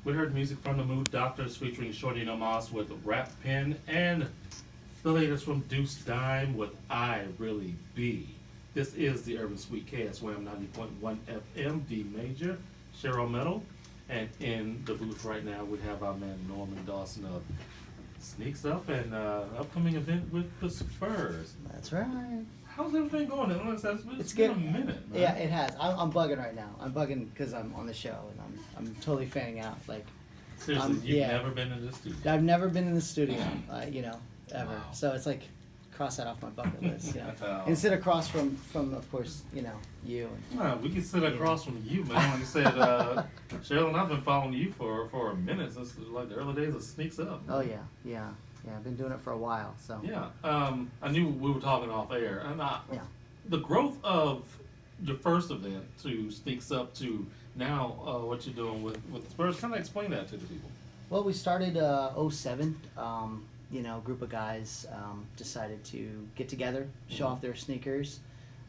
We heard music from the Mood Doctors featuring Shorty No Moss with Rap Pen and the latest from Deuce Dime with I Really Be. This is the Urban Suite KSYM 90.1 FM, D Major, Cheryl Metal. And in the booth right now, we have our man Norman Dawson of Sneaks Up and upcoming event with the Spurs. That's right. How's everything going? It's been good. a minute, man. Yeah, it has. I'm bugging right now. I'm bugging because I'm on the show and I'm totally fanning out. Like, Seriously, you've never been in the studio. I've never been in the studio, ever. Wow. So it's like, cross that off my bucket list. And sit across from of course, you. We can sit across from you, man. Like I said, Cheryl and I've been following you for a minute since like the early days of Sneaks Up. Man. Oh yeah. I've been doing it for a while. So Yeah, I knew we were talking off air, and the growth of your first event to Sneaks Up to now what you're doing with the Spurs. Kind of explain that to the people. Well, we started '07. Group of guys decided to get together, show off their sneakers,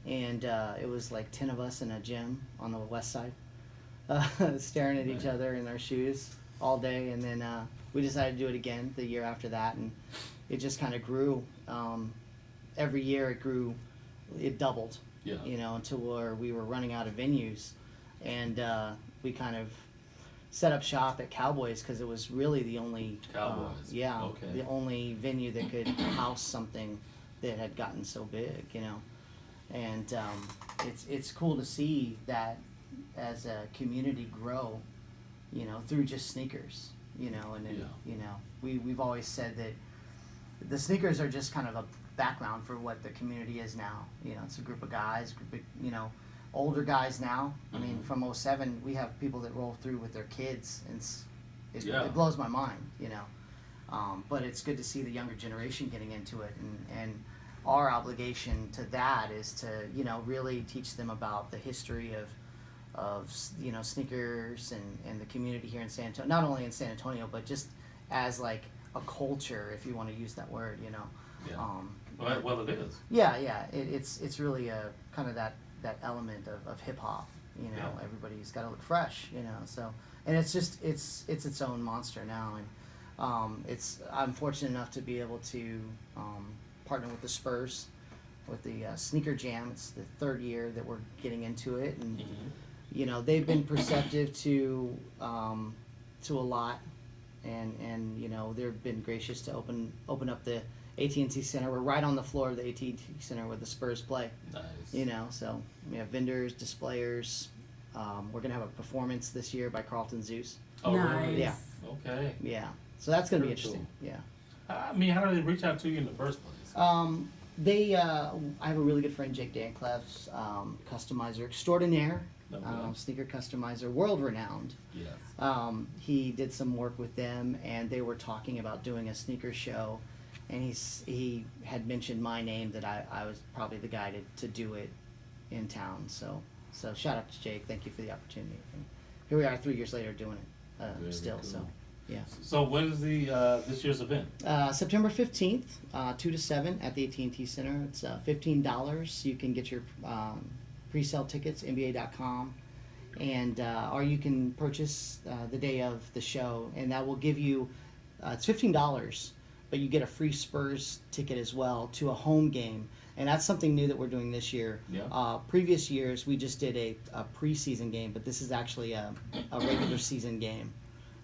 and it was like 10 of us in a gym on the west side, staring at each other in our shoes all day, and then we decided to do it again the year after that, and it just kind of grew. Every year it doubled, until where we were running out of venues, and we kind of set up shop at Cowboys because it was really the only the only venue that could house something that had gotten so big, and it's cool to see that as a community grow, through just sneakers, we've always said that the sneakers are just kind of a background for what the community is now. It's a group of guys, older guys now. I mean, from '07, we have people that roll through with their kids, and it blows my mind, But it's good to see the younger generation getting into it, and our obligation to that is to, really teach them about the history of sneakers and the community here in San Antonio, not only in San Antonio, but just as like a culture, if you want to use that word, Well, it is. Yeah. It's really a kind of that element of hip hop, everybody's got to look fresh, so, and it's just, it's its own monster now, and I'm fortunate enough to be able to partner with the Spurs with the Sneaker Jam. It's the third year that we're getting into it, and they've been perceptive to a lot, and they've been gracious to open up the AT&T Center. We're right on the floor of the AT&T Center where the Spurs play. Nice. So we have vendors, displayers. We're gonna have a performance this year by Carlton Zeus. Oh, nice. Really? Yeah. Okay. Yeah. So that's gonna be Very interesting. cool. Yeah. I mean, how do they reach out to you in the first place? I have a really good friend, Jake Dancleff's customizer extraordinaire, sneaker customizer, world renowned. Yes. He did some work with them, and they were talking about doing a sneaker show. And he had mentioned my name, that I was probably the guy to do it in town. So shout out to Jake. Thank you for the opportunity. And here we are 3 years later doing it still. Cool. So yeah. So when is the this year's event? September 15th, 2 to 7 at the AT&T Center. It's $15. You can get your pre-sale tickets, NBA.com, and or you can purchase the day of the show, and that will give you it's $15. But you get a free Spurs ticket as well to a home game. And that's something new that we're doing this year. Yeah. Previous years, we just did a preseason game, but this is actually a regular season game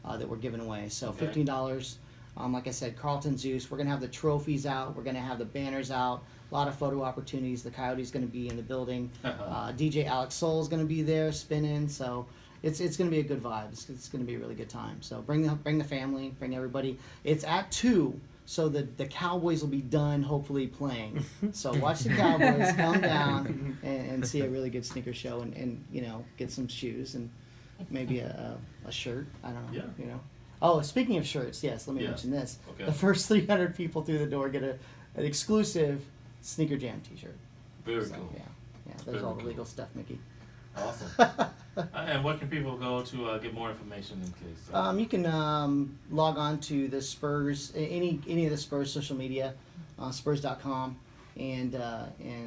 that we're giving away. So $15. Like I said, Carlton Zeus. We're going to have the trophies out. We're going to have the banners out. A lot of photo opportunities. The Coyote's going to be in the building. DJ Alex Soul is going to be there spinning. So it's going to be a good vibe. It's going to be a really good time. So bring the family, bring everybody. It's at 2. So the Cowboys will be done, hopefully, playing. So watch the Cowboys come down and see a really good sneaker show, and get some shoes and maybe a shirt. I don't know. Yeah. Oh, speaking of shirts, yes. Let me mention this. Okay. The first 300 people through the door get an exclusive Sneaker Jam T-shirt. Very so, cool. Yeah. There's all the legal stuff, Mickey. Awesome. And what can people go to get more information in case? You can log on to the Spurs, any of the Spurs social media, Spurs.com, and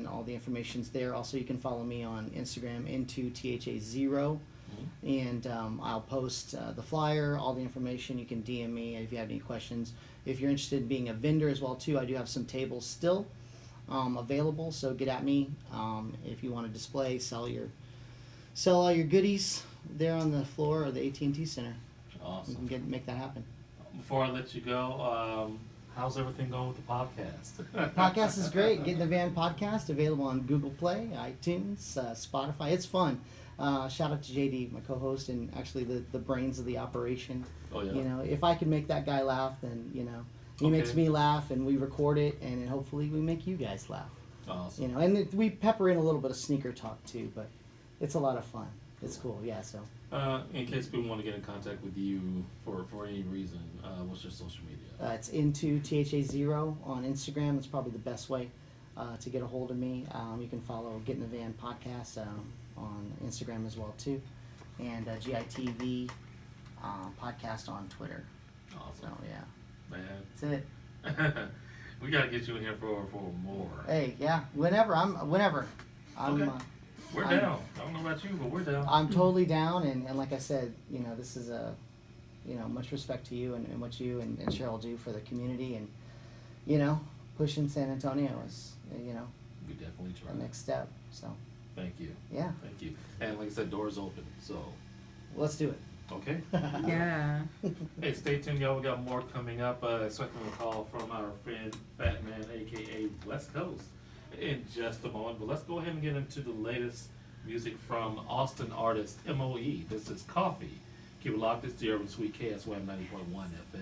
all the information's there. Also, you can follow me on Instagram, into THA0. And I'll post the flyer, all the information. You can DM me if you have any questions. If you're interested in being a vendor as well too, I do have some tables still available. So get at me if you want to display, sell all your goodies there on the floor or the AT&T Center. Awesome. You can make that happen. Before I let you go, how's everything going with the podcast? Podcast is great. Get in the Van podcast available on Google Play, iTunes, Spotify. It's fun. Shout out to JD, my co-host, and actually the brains of the operation. Oh yeah. You know, if I can make that guy laugh, then he makes me laugh, and we record it, and then hopefully we make you guys laugh. Awesome. You know, and we pepper in a little bit of sneaker talk too, but it's a lot of fun. It's cool, yeah. So. In case people want to get in contact with you for any reason, what's your social media? It's into THA0 on Instagram. It's probably the best way to get a hold of me. You can follow Get in the Van podcast on Instagram as well too, and GITV podcast on Twitter. Awesome. So yeah, Man. that's it. We gotta get you in here for more. Hey, yeah, whenever. I'm Okay. We're down. I don't know about you, but we're down. I'm totally down, and like I said, this is much respect to you and what you and Cheryl do for the community, and pushing San Antonio is We definitely try. the next step. So Thank you. yeah, Thank you. And like I said, doors open. So let's do it. okay. Yeah. Hey, stay tuned, y'all. We got more coming up. Expecting a call from our friend Fat Man, aka West Coast, in just a moment. But let's go ahead and get into the latest music from Austin artist MOE. This is Coffee. Keep it locked. It's the Urban Suite, KSYM 90.1 FM.